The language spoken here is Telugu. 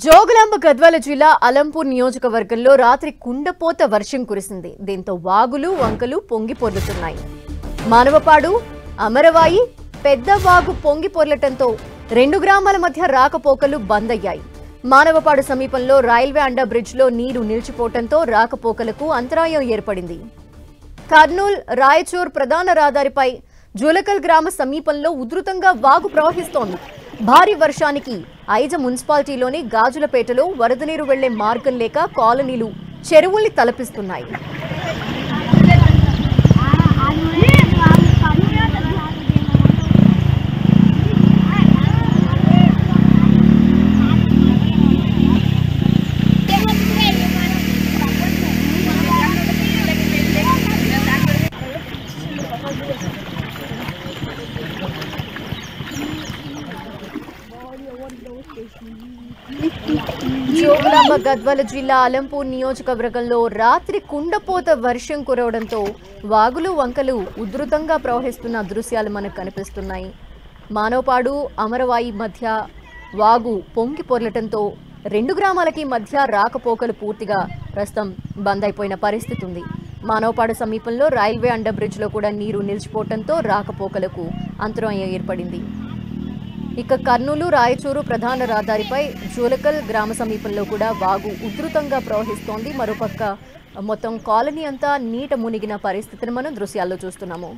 జోగులాంబ గద్వాల జిల్లా అలంపూర్ నియోజకవర్గంలో రాత్రి కుండపోత వర్షం కురిసింది. దీంతో వాగులు వంకలు పొంగి పొర్లుతున్నాయి. మానవపాడు, అమరవాయి, పెద్ద వాగు పొంగి పొర్లటంతో రెండు గ్రామాల మధ్య రాకపోకలు బంద్ అయ్యాయి. మానవపాడు సమీపంలో రైల్వే అండర్ బ్రిడ్జ్ లో నీరు నిలిచిపోవడంతో రాకపోకలకు అంతరాయం ఏర్పడింది. కర్నూల్ రాయచూర్ ప్రధాన రహదారిపై జులకల్ గ్రామ సమీపంలో ఉధృతంగా వాగు ప్రవహిస్తోంది. భారీ వర్షానికి ఐజ మున్సిపాలిటీలోని గాజులపేటలో వరద నీరు వెళ్లే మార్గం లేక కాలనీలు చెరువుల్ని తలపిస్తున్నాయి. జోగులాంబ గద్వాల జిల్లా అలంపూర్ నియోజకవర్గంలో రాత్రి కుండపోత వర్షం కురవడంతో వాగులు వంకలు ఉధృతంగా ప్రవహిస్తున్న దృశ్యాలు మనకు కనిపిస్తున్నాయి. మానవపాడు అమరవాయి మధ్య వాగు పొంగి పొర్లటంతో రెండు గ్రామాలకి మధ్య రాకపోకలు పూర్తిగా ప్రస్తుతం బంద్ అయిపోయిన పరిస్థితి ఉంది. మానవపాడు సమీపంలో రైల్వే అండర్ బ్రిడ్జ్ లో కూడా నీరు నిలిచిపోవడంతో రాకపోకలకు అంతరాయం ఏర్పడింది. ఇక కర్నూలు రాయచూరు ప్రధాన రహదారిపై జూలకల్ గ్రామ సమీపంలో కూడా వాగు ఉధృతంగా ప్రవహిస్తోంది. మరోపక్క మొత్తం కాలనీ అంతా నీట మునిగిన పరిస్థితిని మనం దృశ్యాల్లో చూస్తున్నాము.